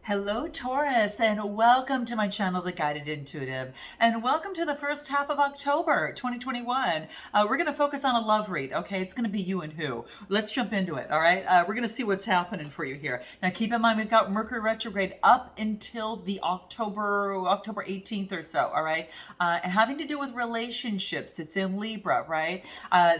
Hello, Taurus, and welcome to my channel, The Guided Intuitive, and welcome to the first half of October 2021. We're going to focus on a love read, okay? It's going to be you and who. Let's jump into it, all right? We're going to see what's happening for you here. Now, keep in mind, we've got Mercury retrograde up until the October 18th or so, all right? Having to do with relationships. It's in Libra, right?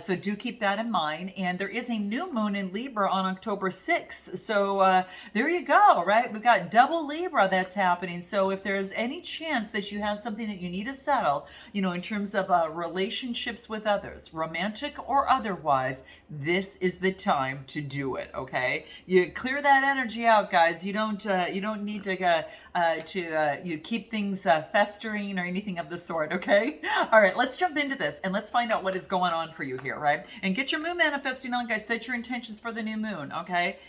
So do keep that in mind. And there is a new moon in Libra on October 6th. So there you go, right? We've got double Libra that's happening. So if there's any chance that you have something that you need to settle, in terms of relationships with others, romantic or otherwise, this is the time to do it. Okay, you clear that energy out, guys. You don't need to keep things festering or anything of the sort. Okay, all right. Let's jump into this and let's find out what is going on for you here, right? And get your moon manifesting on, guys. Set your intentions for the new moon. Okay.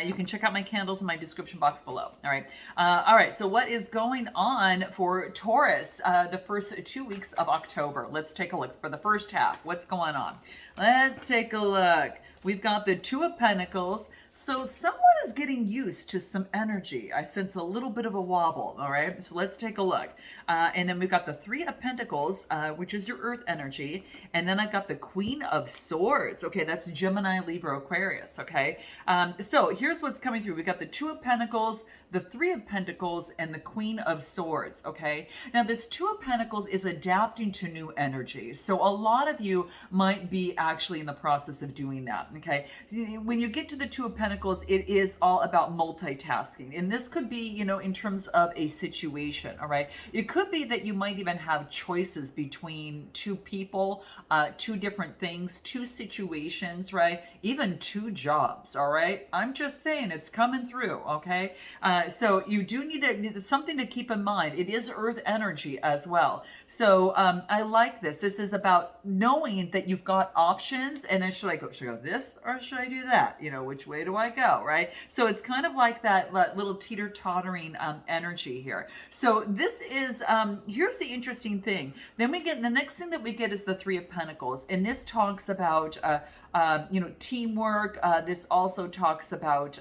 You can check out my candles in my description box below. All right. All right. So what is going on for Taurus the first 2 weeks of October? Let's take a look for the first half. What's going on? Let's take a look. We've got the Two of Pentacles. So someone is getting used to some energy. I sense a little bit of a wobble. All right. So let's take a look. And then we've got the Three of Pentacles, which is your earth energy. And then I've got the Queen of Swords. Okay. That's Gemini, Libra, Aquarius. Okay. So here's what's coming through. We've got the Two of Pentacles, the Three of Pentacles, and the Queen of Swords. Okay. Now this Two of Pentacles is adapting to new energy. So a lot of you might be actually in the process of doing that. Okay. So when you get to the Two of Pentacles, it is all about multitasking. And this could be, in terms of a situation. All right. It could be that you might even have choices between two people, two different things, two situations, right? Even two jobs. All right. I'm just saying it's coming through. Okay. So you do need something to keep in mind. It is earth energy as well. So I like this. This is about knowing that you've got options. And then should I go this or should I do that? Which way do I go? Right. So it's kind of like that little teeter-tottering energy here. So this is, here's the interesting thing. Then the next thing that we get is the Three of Pentacles. And this talks about, teamwork. This also talks about,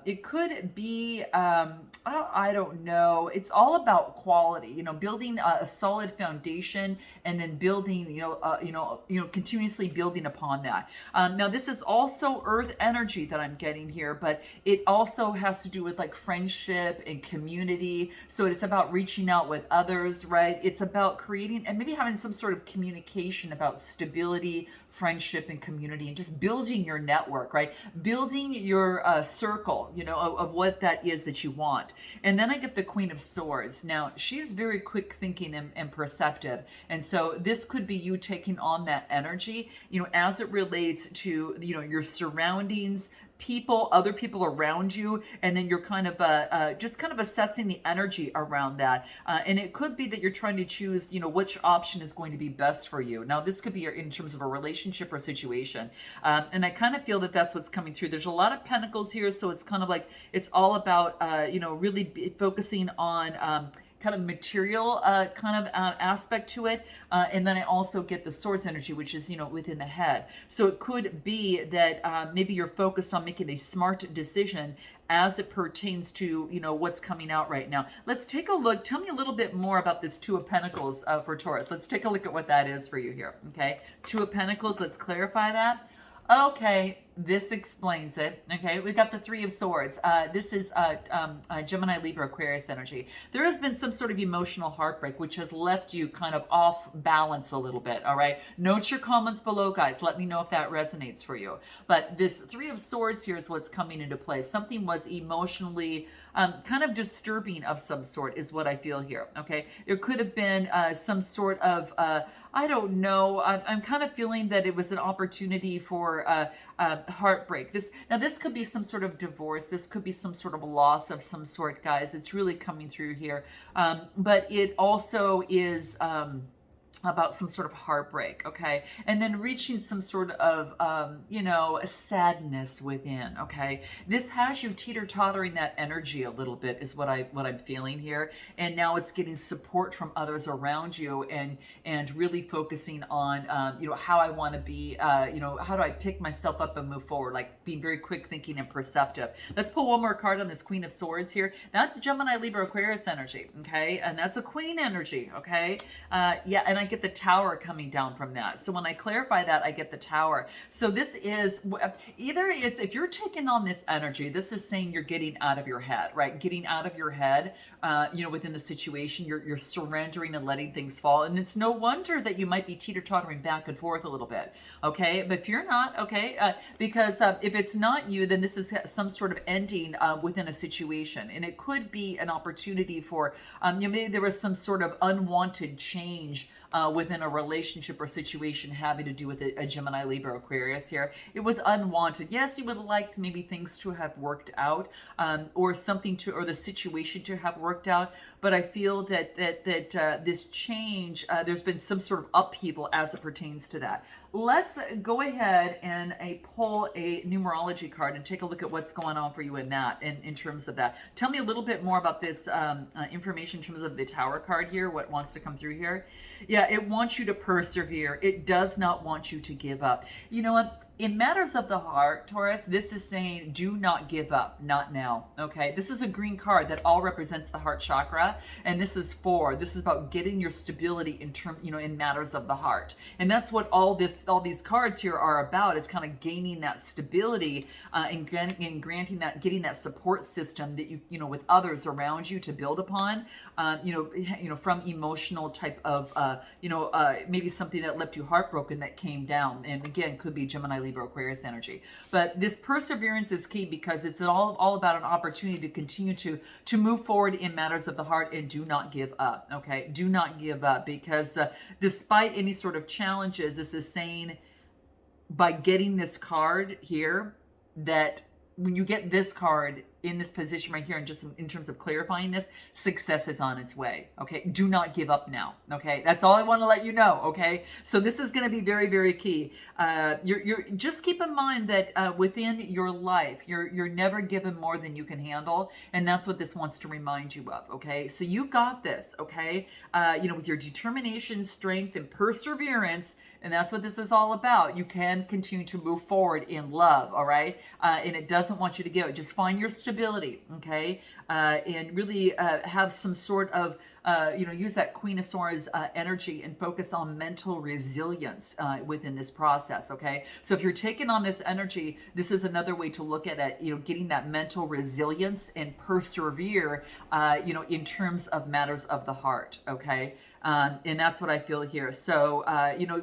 it could be, I don't know. It's all about quality, building a solid foundation and then building, continuously building upon that. Now this is also earth energy that I'm getting here, but it also has to do with like friendship and community. So it's about reaching out with others, right? It's about creating and maybe having some sort of communication about stability, friendship, and community, and just building your network, right? Building your circle, of what that is that you want. And then I get the Queen of Swords. Now, she's very quick thinking and perceptive. And so this could be you taking on that energy, as it relates to, your surroundings, other people around you, and then you're kind of just kind of assessing the energy around that. And it could be that you're trying to choose, which option is going to be best for you. Now, this could be in terms of a relationship or situation. And I kind of feel that that's what's coming through. There's a lot of pentacles here, so it's kind of like it's all about, really focusing on kind of material aspect to it. And then I also get the swords energy, which is, within the head. So it could be that maybe you're focused on making a smart decision as it pertains to, what's coming out right now. Let's take a look. Tell me a little bit more about this Two of Pentacles for Taurus. Let's take a look at what that is for you here. Okay. Two of Pentacles. Let's clarify that. Okay, this explains it. Okay, we've got the Three of Swords. This is Gemini, Libra, Aquarius energy. There has been some sort of emotional heartbreak, which has left you kind of off balance a little bit. All right, note your comments below, guys. Let me know if that resonates for you. But this Three of Swords here is what's coming into play. Something was emotionally kind of disturbing of some sort is what I feel here. Okay, there could have been some sort of I don't know. I'm kind of feeling that it was an opportunity for heartbreak. This could be some sort of divorce. This could be some sort of loss of some sort, guys. It's really coming through here. But it also is. about some sort of heartbreak, okay, and then reaching some sort of a sadness within, okay. This has you teeter-tottering that energy a little bit, is what I'm feeling here. And now it's getting support from others around you, and really focusing on how I want to be, how do I pick myself up and move forward, like being very quick thinking and perceptive. Let's pull one more card on this Queen of Swords here. That's Gemini, Libra, Aquarius energy, okay, and that's a queen energy, okay. Yeah, and I get the Tower coming down from that. So when I clarify that, I get the Tower. So this is either it's, if you're taking on this energy, this is saying you're getting out of your head, right? Getting out of your head, within the situation, you're surrendering and letting things fall. And it's no wonder that you might be teeter-tottering back and forth a little bit, okay? But if you're not, okay, because if it's not you, then this is some sort of ending within a situation. And it could be an opportunity for, maybe there was some sort of unwanted change within a relationship or situation having to do with a Gemini, Libra, Aquarius here. It was unwanted. Yes, you would like maybe things to have worked out, or the situation to have worked out. But I feel that this change, there's been some sort of upheaval as it pertains to that. Let's go ahead and pull a numerology card and take a look at what's going on for you in that, in terms of that. Tell me a little bit more about this information in terms of the Tower card here, what wants to come through here. Yeah, it wants you to persevere. It does not want you to give up. You know what? In matters of the heart, Taurus, this is saying do not give up, not now, okay? This is a green card that all represents the heart chakra, and this is about getting your stability in matters of the heart. And that's what all these cards here are about, is kind of gaining that stability, and granting that, getting that support system that you with others around you to build upon, from emotional type of, maybe something that left you heartbroken that came down. And again, could be Gemini, Libra, Aquarius energy. But this perseverance is key, because it's all about an opportunity to continue to move forward in matters of the heart, and do not give up, okay? Do not give up, because despite any sort of challenges, this is saying, by getting this card here, that when you get this card in this position right here, and just in terms of clarifying this, success is on its way, okay? Do not give up now, okay? That's all I want to let you know, okay? So this is going to be very, very key. You're just keep in mind that within your life, you're never given more than you can handle, and that's what this wants to remind you of, okay? So you got this, okay? With your determination, strength, and perseverance, and that's what this is all about. You can continue to move forward in love, all right? And it doesn't want you to give it. Just find your stability, okay? And really have some sort of, use that Queen of Swords energy, and focus on mental resilience within this process, okay? So if you're taking on this energy, this is another way to look at it, getting that mental resilience and persevere, in terms of matters of the heart, okay? And that's what I feel here. So,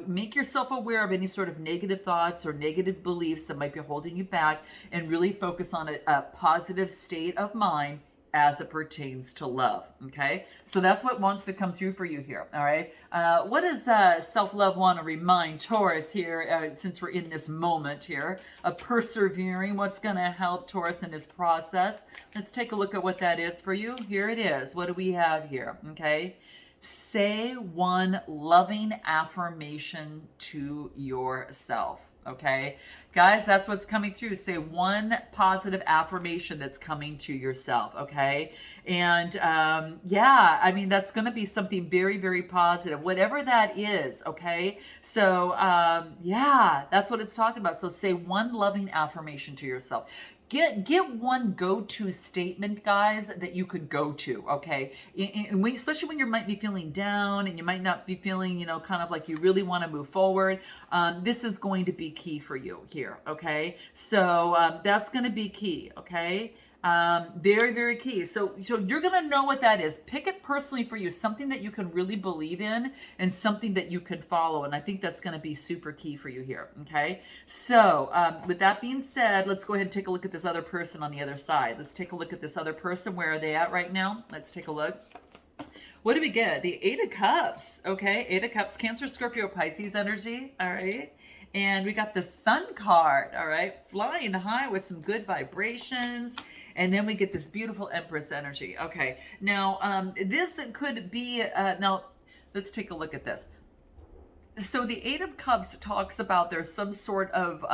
make yourself aware of any sort of negative thoughts or negative beliefs that might be holding you back, and really focus on a positive state of mind as it pertains to love, okay? So that's what wants to come through for you here, all right? What does self-love want to remind Taurus here, since we're in this moment here of persevering? What's going to help Taurus in this process? Let's take a look at what that is for you. Here it is. What do we have here, okay? Say one loving affirmation to yourself, okay? Guys, that's what's coming through. Say one positive affirmation that's coming to yourself, okay? And that's going to be something very, very positive, whatever that is, okay? So, that's what it's talking about. So say one loving affirmation to yourself. Get one go-to statement, guys, that you could go to, okay? Especially when you might be feeling down, and you might not be feeling, kind of like you really want to move forward. This is going to be key for you here, okay? So that's going to be key, okay? Very, very key. So you're going to know what that is. Pick it personally for you, something that you can really believe in, and something that you can follow. And I think that's going to be super key for you here. Okay. So, with that being said, let's go ahead and take a look at this other person on the other side. Let's take a look at this other person. Where are they at right now? Let's take a look. What do we get? The Eight of Cups. Okay. Eight of Cups, Cancer, Scorpio, Pisces energy. All right. And we got the Sun card. All right. Flying high with some good vibrations. And then we get this beautiful Empress energy. Okay, now this could be, now let's take a look at this. So the Eight of Cups talks about there's some sort of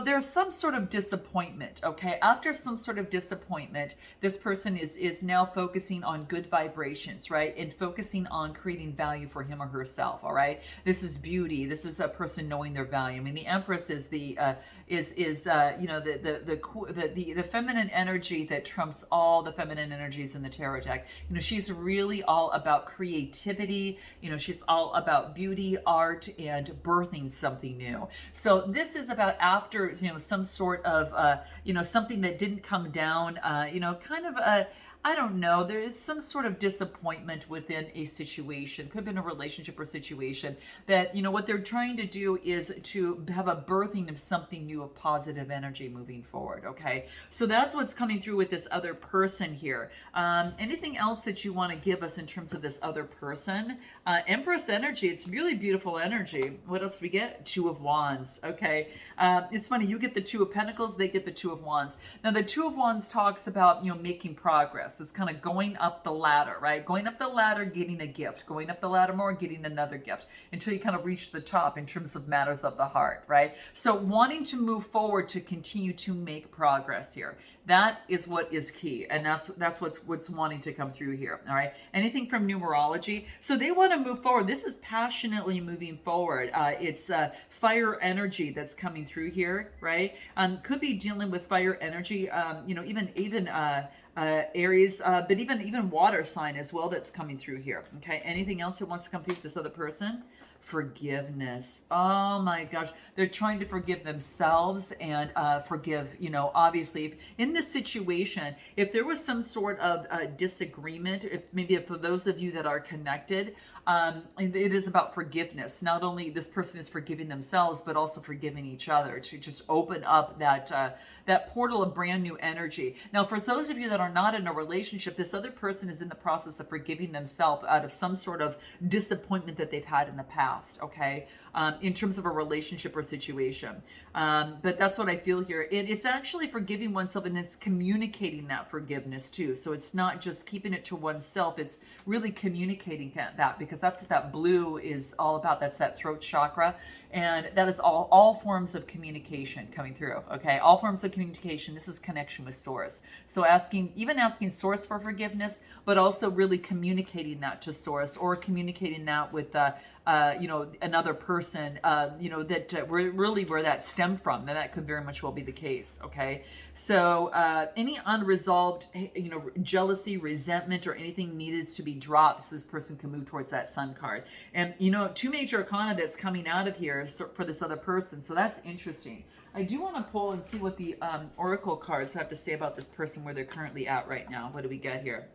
there's some sort of disappointment. Okay, after some sort of disappointment, this person is now focusing on good vibrations, right, and focusing on creating value for him or herself. All right, this is beauty. This is a person knowing their value. I mean, the Empress is the the feminine energy that trumps all the feminine energies in the tarot deck. She's really all about creativity. She's all about beauty, art, and birthing something new. So this is about after some sort of something that didn't come down, kind of a, I don't know, there is some sort of disappointment within a situation. Could have been a relationship or situation that, what they're trying to do is to have a birthing of something new, of positive energy moving forward. Okay, so that's what's coming through with this other person here. Anything else that you want to give us in terms of this other person? Empress energy, it's really beautiful energy. What else do we get? Two of Wands. Okay, it's funny, you get the Two of Pentacles, they get the Two of Wands. Now the Two of Wands talks about making progress. It's kind of going up the ladder, right? Going up the ladder, getting a gift. Going up the ladder more, getting another gift, until you kind of reach the top in terms of matters of the heart, right? So wanting to move forward, to continue to make progress here. That is what is key, and that's what's wanting to come through here. All right, anything from numerology. So they want to move forward. This is passionately moving forward. It's fire energy that's coming through here, right? Could be dealing with fire energy. Even Aries, but even water sign as well that's coming through here. Okay, anything else that wants to come through with this other person? Forgiveness. Oh my gosh, they're trying to forgive themselves and forgive, obviously in this situation, if there was some sort of disagreement, if for those of you that are connected, it is about forgiveness. Not only this person is forgiving themselves, but also forgiving each other, to just open up that portal of brand new energy. Now, for those of you that are not in a relationship, this other person is in the process of forgiving themselves out of some sort of disappointment that they've had in the past, okay? In terms of a relationship or situation. But that's what I feel here. It's actually forgiving oneself, and it's communicating that forgiveness too. So it's not just keeping it to oneself, it's really communicating that, because that's what that blue is all about. That's that throat chakra. And that is all forms of communication coming through. Okay, all forms of communication. This is connection with source. So asking source for forgiveness, but also really communicating that to source, or communicating that with another person, really where that stemmed from. And that could very much well be the case. Okay, so any unresolved, jealousy, resentment, or anything needed to be dropped, so this person can move towards that Sun card. And two major arcana that's coming out of here for this other person. So that's interesting. I do want to pull and see what the oracle cards have to say about this person, where they're currently at right now. What do we get here?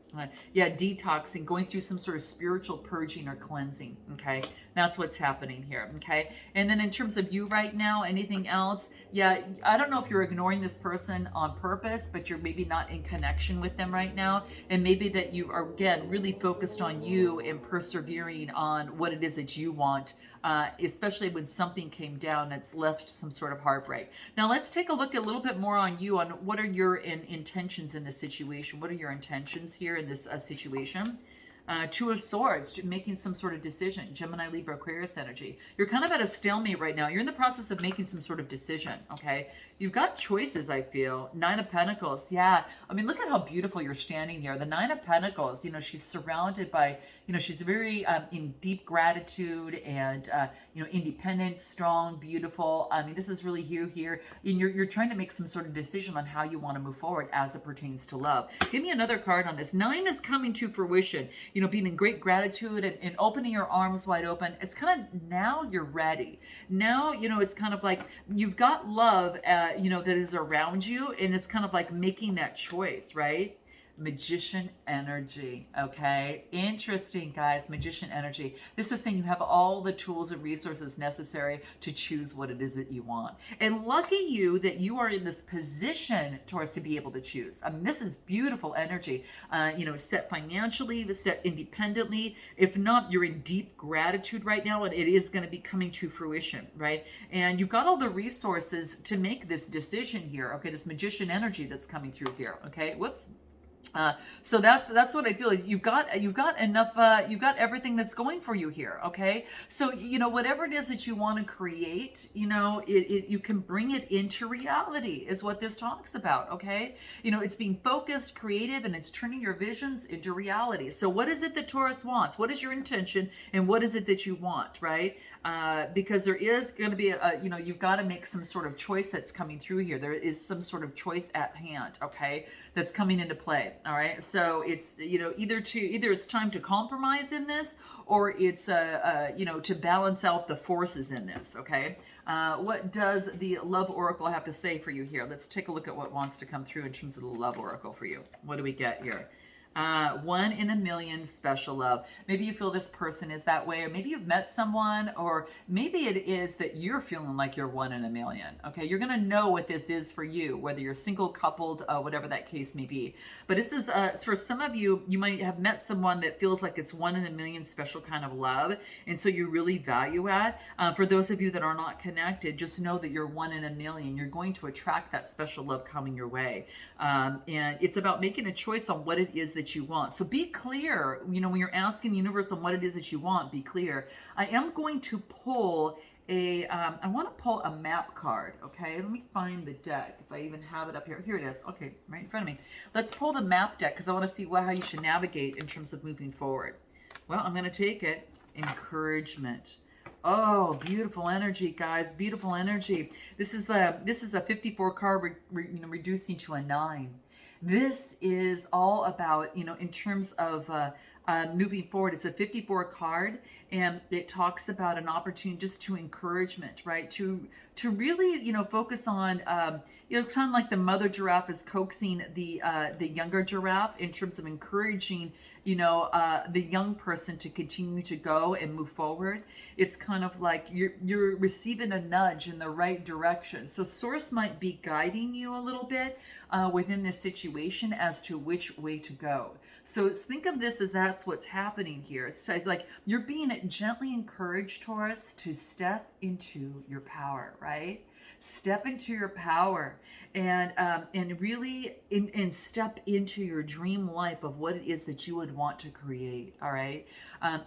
Detoxing, going through some sort of spiritual purging or cleansing. Okay, that's what's happening here. Okay, and then in terms of you right now, anything else? I don't know if you're ignoring this person on purpose, but you're maybe not in connection with them right now, and maybe that you are, again, really focused on you and persevering on what it is that you want. Especially when something came down that's left some sort of heartbreak. Now let's take a look a little bit more on you, on what are your intentions in this situation. What are your intentions here in this situation? Two of Swords, making some sort of decision. Gemini, Libra, Aquarius energy. You're kind of at a stalemate right now. You're in the process of making some sort of decision, okay? You've got choices, I feel. Nine of Pentacles, yeah. I mean, look at how beautiful you're standing here. The Nine of Pentacles, she's surrounded by, she's very in deep gratitude and, independent, strong, beautiful. I mean, this is really you here. And you're trying to make some sort of decision on how you want to move forward as it pertains to love. Give me another card on this. Nine is coming to fruition. Being in great gratitude and opening your arms wide open. It's kind of, now you're ready. Now, it's kind of like you've got love, that is around you, and it's kind of like making that choice, right? Magician energy. Okay, interesting, guys. Magician energy. This is saying you have all the tools and resources necessary to choose what it is that you want. And lucky you that you are in this position, Taurus, to be able to choose. I mean, this is beautiful energy. Set financially, set independently. If not, you're in deep gratitude right now, and it is going to be coming to fruition, right? And you've got all the resources to make this decision here. Okay, this magician energy that's coming through here. Okay, whoops. So that's what I feel like you've got enough you've got everything that's going for you here. Okay, so whatever it is that you want to create, you can bring it into reality is what this talks about. Okay, it's being focused, creative, and it's turning your visions into reality. So what is it that Taurus wants? What is your intention, and what is it that you want? Right? Because there is going to be you've got to make some sort of choice that's coming through here. There is some sort of choice at hand, okay, that's coming into play. All right, so it's either it's time to compromise in this, or it's to balance out the forces in this. Okay, what does the Love Oracle have to say for you here? Let's take a look at what wants to come through in terms of the Love Oracle for you. What do we get here? 1 in a million special love. Maybe you feel this person is that way, or maybe you've met someone, or maybe it is that you're feeling like you're 1 in a million. Okay, you're gonna know what this is for you, whether you're single, coupled, whatever that case may be. But this is for some of you. You might have met someone that feels like it's 1 in a million special kind of love, and so you really value that. For those of you that are not connected, just know that you're 1 in a million. You're going to attract that special love coming your way, and it's about making a choice on what it is that you want. So be clear, when you're asking the universe on what it is that you want, be clear. I am going to pull I want to pull a map card. Okay, let me find the deck if I even have it up here. Here it is. Okay, right in front of me. Let's pull the map deck because I want to see how you should navigate in terms of moving forward. Well, I'm going to take it. Encouragement. Oh, beautiful energy, guys. Beautiful energy. This is a 54 card reducing to a 9. This is all about, in terms of moving forward. It's a 54 card, and it talks about an opportunity just to encouragement, right? To really, focus on, it's kind of like the mother giraffe is coaxing the younger giraffe in terms of encouraging, the young person to continue to go and move forward. It's kind of like you're receiving a nudge in the right direction. So Source might be guiding you a little bit within this situation as to which way to go. So think of this as that's what's happening here. It's like you're being gently encouraged, Taurus, to step into your power, right? Step into your power and really and step into your dream life of what it is that you would want to create. All right,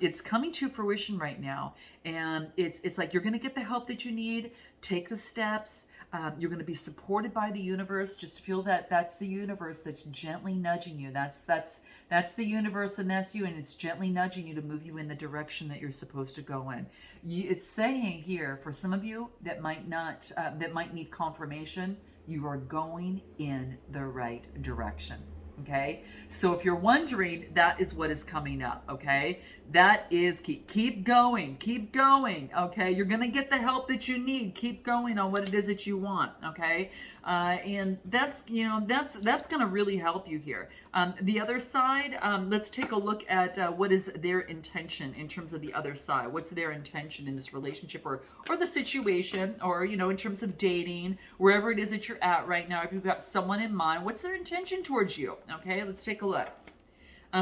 it's coming to fruition right now, and it's like you're going to get the help that you need. Take the steps. You're going to be supported by the universe. Just feel that that's the universe that's gently nudging you. That's the universe, and that's you, and it's gently nudging you to move you in the direction that you're supposed to go in. It's saying here for some of you that might not, that might need confirmation, you are going in the right direction. Okay, so if you're wondering, that is what is coming up. Okay, that is keep going. Okay, you're gonna get the help that you need. Keep going on what it is that you want. Okay, and that's that's gonna really help you here. The other side, let's take a look at what is their intention in terms of the other side. What's their intention in this relationship or the situation, or in terms of dating, wherever it is that you're at right now. If you've got someone in mind, what's their intention towards you? Okay, let's take a look.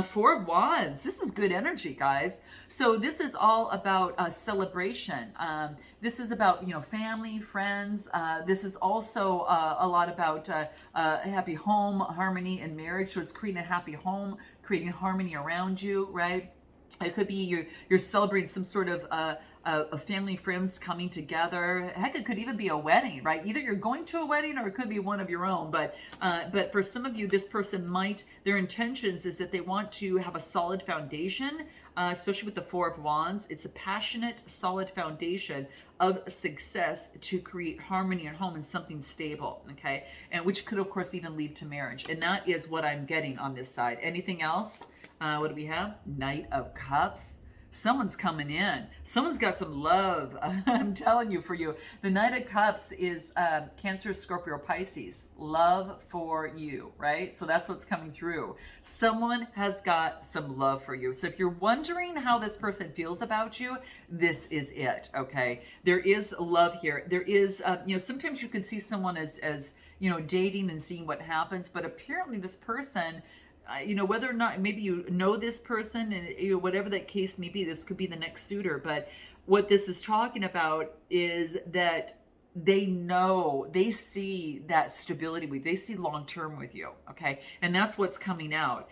4 of Wands. This is good energy, guys. So this is all about celebration. This is about family, friends. This is also a lot about a happy home, harmony, and marriage. So it's creating a happy home, creating harmony around you, right? It could be you're celebrating some sort of family, friends coming together. Heck, it could even be a wedding, right? Either you're going to a wedding or it could be one of your own. But for some of you, this person their intentions is that they want to have a solid foundation, especially with the 4 of Wands. It's a passionate, solid foundation of success to create harmony at home and something stable, okay? And which could, of course, even lead to marriage. And that is what I'm getting on this side. Anything else? What do we have? Knight of Cups. Someone's coming in. Someone's got some love. I'm telling you, for you. The Knight of Cups is Cancer, Scorpio, Pisces. Love for you, right? So that's what's coming through. Someone has got some love for you. So if you're wondering how this person feels about you, this is it, okay? There is love here. There is, sometimes you can see someone as dating and seeing what happens, but apparently this person, whether or not maybe you know this person, and whatever that case may be, this could be the next suitor. But what this is talking about is that they know, they see that stability with, they see long term with you, okay? And that's what's coming out.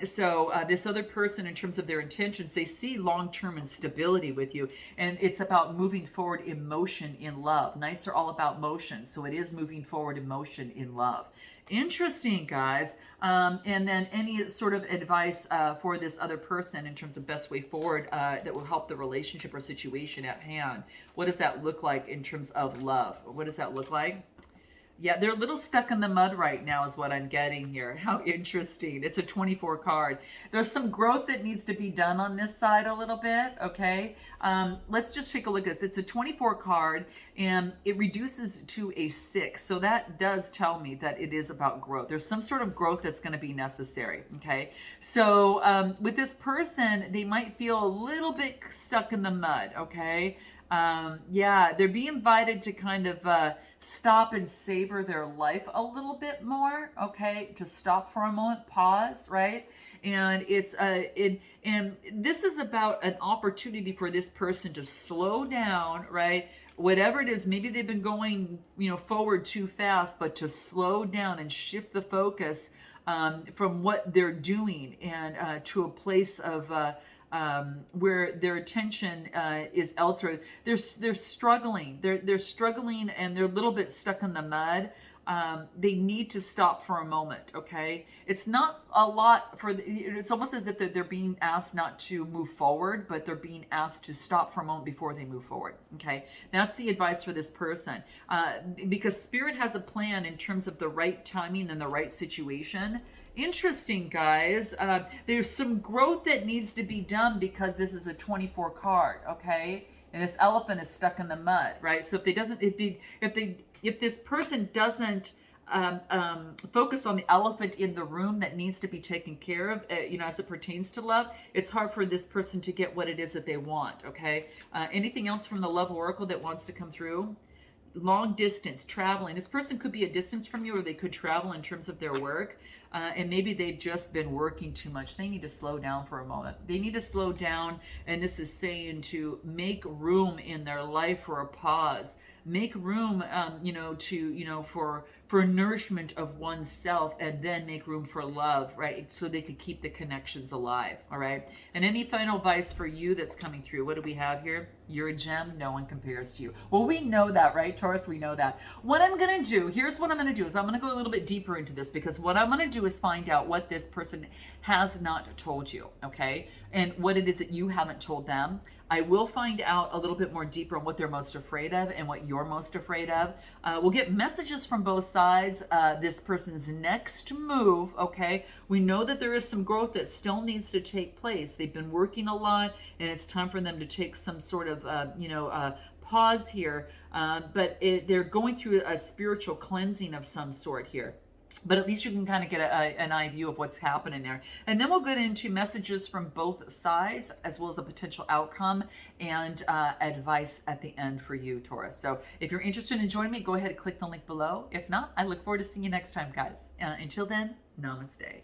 This other person, in terms of their intentions, they see long term and stability with you, and it's about moving forward in motion in love. Nights are all about motion, so it is moving forward in motion in love. Interesting, guys. And then any sort of advice for this other person in terms of best way forward that will help the relationship or situation at hand. What does that look like in terms of love? What does that look like? Yeah, they're a little stuck in the mud right now is what I'm getting here. How interesting. It's a 24 card. There's some growth that needs to be done on this side a little bit, okay? Let's just take a look at this. It's a 24 card, and it reduces to a 6. So that does tell me that it is about growth. There's some sort of growth that's going to be necessary, okay? So with this person, they might feel a little bit stuck in the mud, okay? Yeah, they're being invited to kind of stop and savor their life a little bit more, okay? To stop for a moment, pause, right? And and this is about an opportunity for this person to slow down, right? Whatever it is, maybe they've been going, forward too fast, but to slow down and shift the focus from what they're doing and to a place of where their attention is elsewhere. They're struggling. They're struggling, and they're a little bit stuck in the mud. They need to stop for a moment. Okay, it's not a lot for. It's almost as if they're being asked not to move forward, but they're being asked to stop for a moment before they move forward. Okay, that's the advice for this person, because Spirit has a plan in terms of the right timing and the right situation. Interesting, guys. There's some growth that needs to be done because this is a 24 card, okay? And this elephant is stuck in the mud, right? So if this person doesn't focus on the elephant in the room that needs to be taken care of, as it pertains to love, it's hard for this person to get what it is that they want, okay? Anything else from the Love Oracle that wants to come through? Long distance, traveling. This person could be a distance from you, or they could travel in terms of their work. And maybe they've just been working too much. They need to slow down for a moment. They need to slow down. And this is saying to make room in their life for a pause. Make room, for nourishment of oneself, and then make room for love, right? So they could keep the connections alive, all right? And any final advice for you that's coming through? What do we have here? You're a gem. No one compares to you. Well, we know that, right, Taurus? We know that. What I'm going to do, here's what I'm going to do, is I'm going to go a little bit deeper into this, because what I'm going to do is find out what this person has not told you, okay? And what it is that you haven't told them. I will find out a little bit more deeper on what they're most afraid of and what you're most afraid of. We'll get messages from both sides. This person's next move, okay? We know that there is some growth that still needs to take place. They've been working a lot, and it's time for them to take some sort of, pause here. But they're going through a spiritual cleansing of some sort here. But at least you can kind of get an eye view of what's happening there. And then we'll get into messages from both sides, as well as a potential outcome and advice at the end for you, Taurus. So if you're interested in joining me, go ahead and click the link below. If not, I look forward to seeing you next time, guys. Until then, namaste.